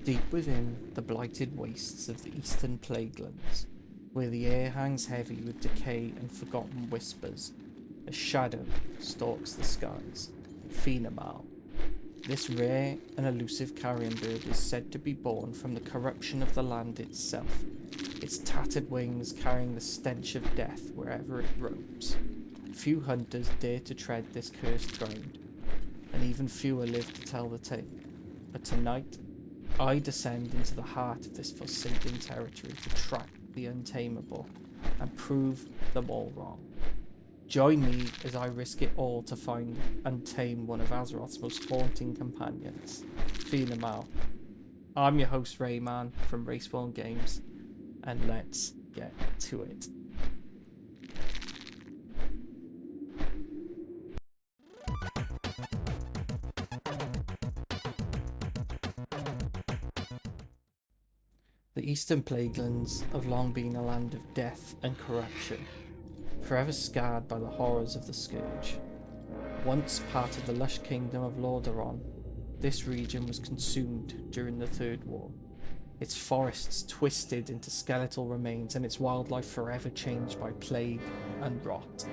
Deep within the blighted wastes of the Eastern Plaguelands, where the air hangs heavy with decay and forgotten whispers, a shadow stalks the skies. Fene-Mal. This rare and elusive carrion bird is said to be born from the corruption of the land itself, its tattered wings carrying the stench of death wherever it roams. Few hunters dare to tread this cursed ground, and even fewer live to tell the tale. But tonight, I descend into the heart of this forsaken territory to track the untamable and prove them all wrong. Join me as I risk it all to find and tame one of Azeroth's most haunting companions, Fene-Mal. I'm your host Rayman from Respawn Games, and let's get to it. The Eastern Plaguelands have long been a land of death and corruption, forever scarred by the horrors of the Scourge. Once part of the lush kingdom of Lordaeron, this region was consumed during the Third War. Its forests twisted into skeletal remains and its wildlife forever changed by plague and rot.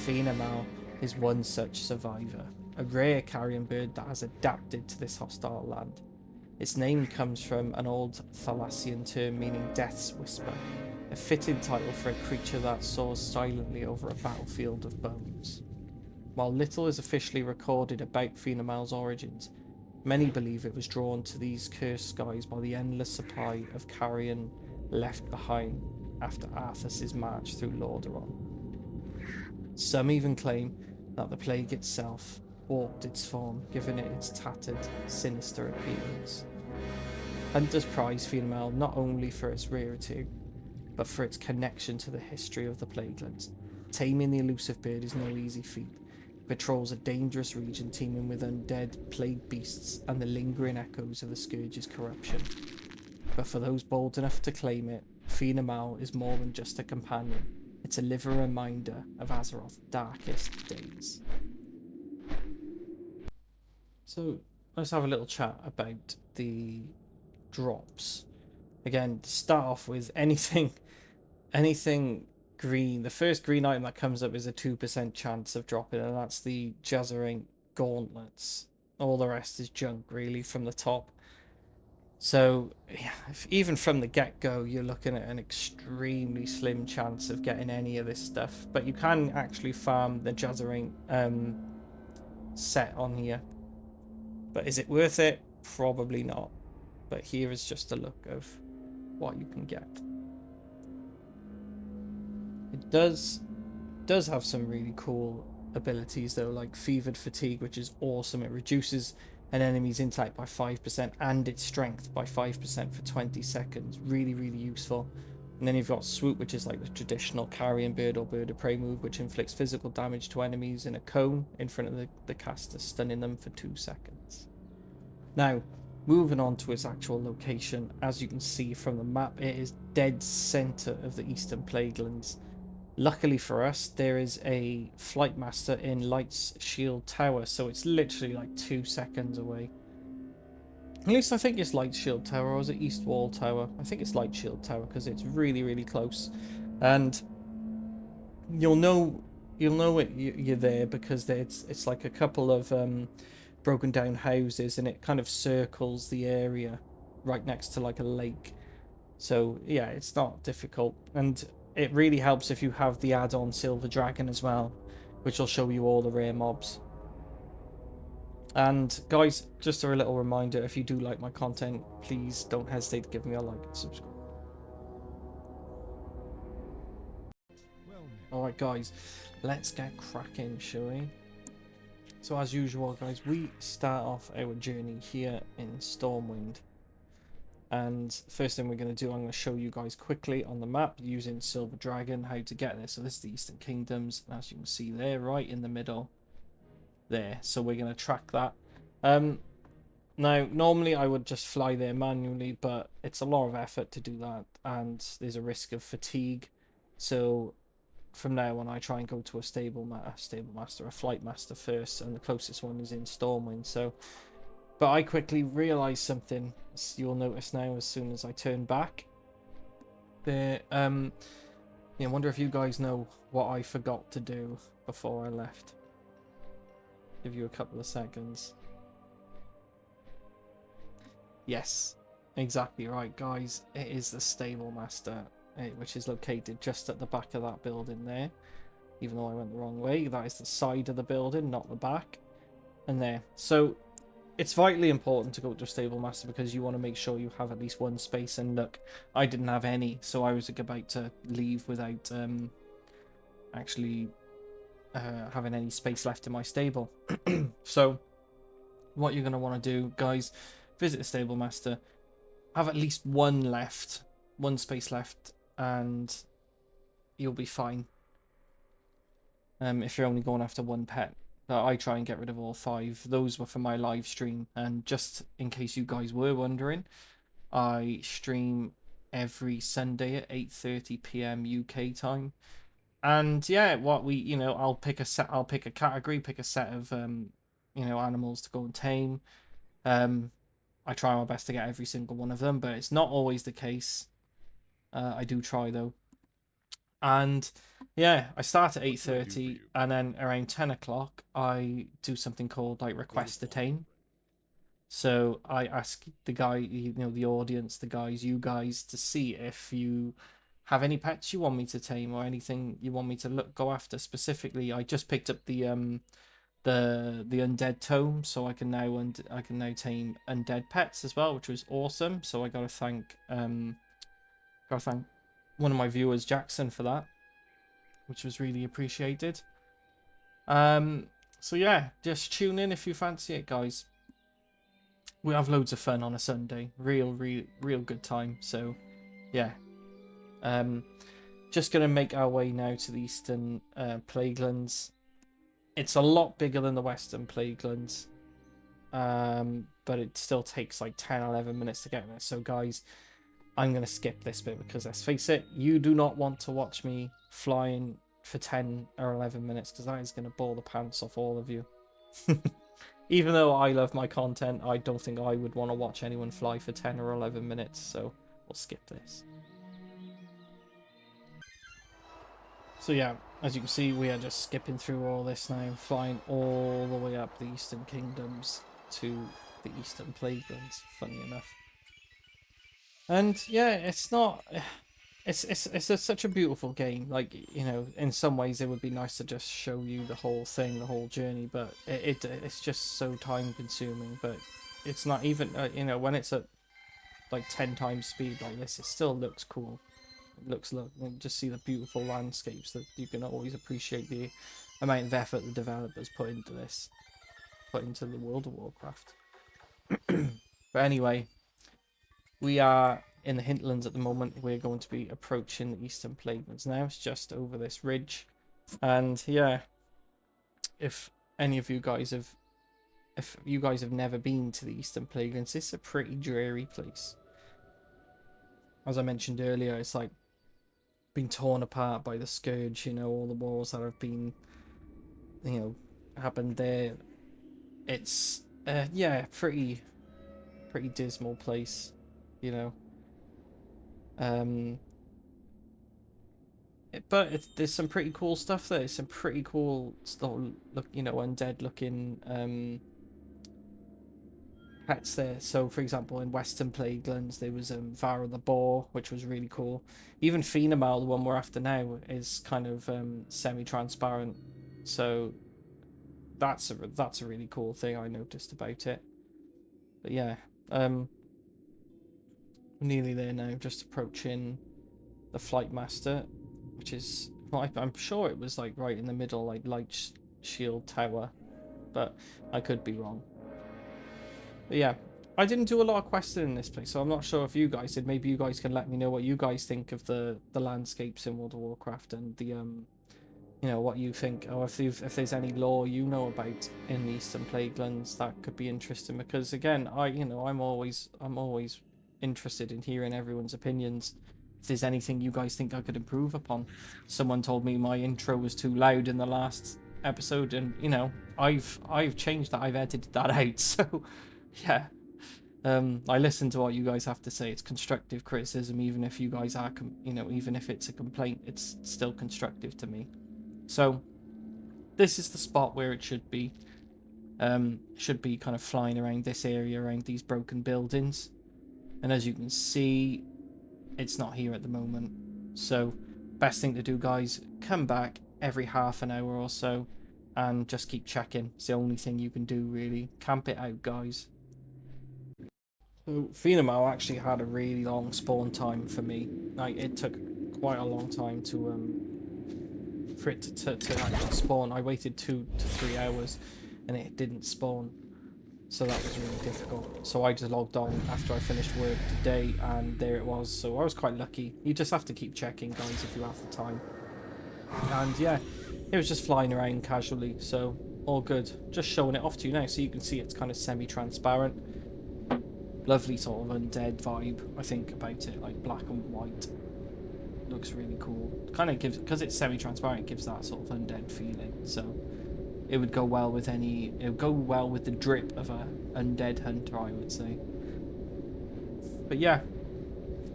Fene-Mal is one such survivor, a rare carrion bird that has adapted to this hostile land. Its name comes from an old Thalassian term meaning death's whisper, a fitting title for a creature that soars silently over a battlefield of bones. While little is officially recorded about Fene-Mal's origins, many believe it was drawn to these cursed skies by the endless supply of carrion left behind after Arthas's march through Lordaeron. Some even claim that the plague itself warped its form, giving it its tattered, sinister appearance. Hunters prize Fene-Mal not only for its rarity, but for its connection to the history of the Plaguelands. Taming the elusive bird is no easy feat. It patrols a dangerous region teeming with undead, plague beasts, and the lingering echoes of the Scourge's corruption. But for those bold enough to claim it, Fene-Mal is more than just a companion. It's a living reminder of Azeroth's darkest days. So let's have a little chat about the drops. Again, to start off with, anything green. The first green item that comes up is a 2% chance of dropping, and that's the Jazzering Gauntlets. All the rest is junk, really, from the top. So, yeah, even from the get-go, you're looking at an extremely slim chance of getting any of this stuff. But you can actually farm the Jazzering set on here. But is it worth it? Probably not. But here is just a look of what you can get. It does have some really cool abilities though, like Fevered Fatigue, which is awesome. It reduces an enemy's intellect by 5% and its strength by 5% for 20 seconds. Really, really useful. And then you've got Swoop, which is like the traditional carrion bird or bird of prey move, which inflicts physical damage to enemies in a cone in front of the caster, stunning them for 2 seconds. Now, moving on to its actual location, as you can see from the map, it is dead center of the Eastern Plaguelands. Luckily for us, there is a flight master in Light's Shield Tower, so it's literally like 2 seconds away. At least I think it's Light Shield Tower, or is it East Wall Tower? I think it's Light Shield Tower because it's really, really close. And you'll know you're there because it's like a couple of broken down houses, and it kind of circles the area right next to like a lake. So yeah, it's not difficult, and it really helps if you have the add-on Silver Dragon as well, which will show you all the rare mobs. And guys, just a little reminder, if you do like my content, please don't hesitate to give me a like and subscribe. Alright guys, let's get cracking, shall we? So as usual guys, we start off our journey here in Stormwind. And first thing we're going to do, I'm going to show you guys quickly on the map using Silver Dragon how to get there. So this is the Eastern Kingdoms, and as you can see there, right in the middle there. So we're going to track that. Now normally I would just fly there manually, but it's a lot of effort to do that, and there's a risk of fatigue. So from now on, I try and go to a stable master, a flight master first, and the closest one is in Stormwind. So, but I quickly realized something you'll notice now as soon as I turn back. There, yeah, I wonder if you guys know what I forgot to do before I left. Give you a couple of seconds. Yes, exactly right, guys. It is the stable master, which is located just at the back of that building there. Even though I went the wrong way, that is the side of the building, not the back. And there. So it's vitally important to go to a stable master because you want to make sure you have at least one space. And look, I didn't have any, so I was about to leave without actually having any space left in my stable. So what you're going to want to do, guys, visit the stable master, have at least one space left, and you'll be fine. If you're only going after one pet. I try and get rid of all 5. Those were for my live stream, and just in case you guys were wondering, I stream every Sunday at 8:30 p.m. UK time. And yeah, I'll pick a category, pick a set of animals to go and tame. I try my best to get every single one of them, but it's not always the case. I do try though. And yeah, I start at 8:30, and then around 10 o'clock, I do something called like request to tame. So I ask the guy, the audience, the guys, you guys, to see if you have any pets you want me to tame or anything you want me to go after specifically. I just picked up the undead tome, so I can now tame undead pets as well, which was awesome. So I gotta thank one of my viewers, Jackson, for that, which was really appreciated. So yeah, just tune in if you fancy it, guys. We have loads of fun on a Sunday, real good time. So yeah, just gonna make our way now to the Eastern Plaguelands. It's a lot bigger than the Western Plaguelands, but it still takes like 10-11 minutes to get there. So guys, I'm going to skip this bit because let's face it, you do not want to watch me flying for 10 or 11 minutes because that is going to bore the pants off all of you. Even though I love my content, I don't think I would want to watch anyone fly for 10 or 11 minutes, so we'll skip this. So yeah, as you can see, we are just skipping through all this now, flying all the way up the Eastern Kingdoms to the Eastern Plaguelands, funny enough. And yeah, it's such a beautiful game. Like, in some ways it would be nice to just show you the whole thing, the whole journey, but it's just so time consuming. But it's not even when it's at like 10 times speed like this, it still looks cool. Just see the beautiful landscapes that you can always appreciate the amount of effort the developers put into the World of Warcraft. But anyway, we are in the hinterlands at the moment. We're going to be approaching the Eastern Plaguelands now. It's just over this ridge. And yeah, if you guys have never been to the Eastern Plaguelands, it's a pretty dreary place. As I mentioned earlier, it's like been torn apart by the Scourge, all the wars that have been, happened there. It's, yeah, pretty dismal place, but there's some pretty cool stuff there. Some pretty cool stuff, undead looking, pets there. So for example, in Western Plaguelands there was Vara the Boar, which was really cool. Even Fene-Mal, the one we're after now, is kind of semi-transparent, so that's a really cool thing I noticed about it. But yeah, we're nearly there now, just approaching the Flight Master, which is, well, I'm sure it was like right in the middle, like Light Shield Tower, but I could be wrong. But yeah, I didn't do a lot of questing in this place, so I'm not sure if you guys did. Maybe you guys can let me know what you guys think of the landscapes in World of Warcraft and the what you think, or if there's any lore you know about in the Eastern Plaguelands that could be interesting. Because again, I'm always interested in hearing everyone's opinions. If there's anything you guys think I could improve upon. Someone told me my intro was too loud in the last episode, and I've changed that. I've edited that out. So yeah, I listen to what you guys have to say. It's constructive criticism, even if you guys are, even if it's a complaint, it's still constructive to me. So this is the spot where it should be. Should be kind of flying around this area, around these broken buildings. And as you can see, it's not here at the moment. So best thing to do, guys, come back every half an hour or so and just keep checking. It's the only thing you can do, really. Camp it out, guys. So Fene-Mal actually had a really long spawn time for me. Like, it took quite a long time to for it to actually spawn. I waited 2 to 3 hours and it didn't spawn, so that was really difficult. So I just logged on after I finished work today and there it was. So I was quite lucky. You just have to keep checking, guys, if you have the time. And yeah, it was just flying around casually, so all good. Just showing it off to you now so you can see it's kind of semi-transparent. Lovely sort of undead vibe, I think, about it, like black and white. Looks really cool. Kind of gives, because it's semi-transparent, it gives that sort of undead feeling. So it would go well with any, it would go well with the drip of a undead hunter, I would say. But yeah,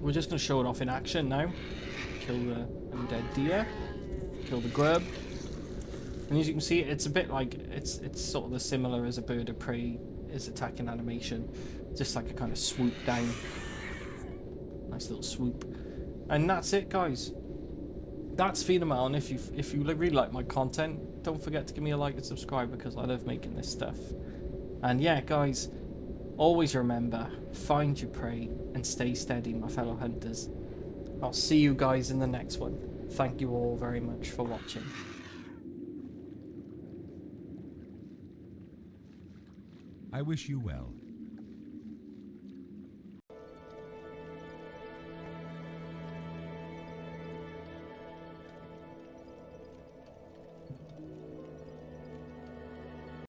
we're just going to show it off in action now. Kill the undead deer. Kill the grub. And as you can see, it's a bit like, it's sort of the similar as a bird of prey is attacking animation. Just like a kind of swoop down. Nice little swoop. And that's it, guys. That's Fene-Mal, and if you really like my content, don't forget to give me a like and subscribe, because I love making this stuff. And yeah, guys, always remember, find your prey and stay steady, my fellow hunters. I'll see you guys in the next one. Thank you all very much for watching. I wish you well.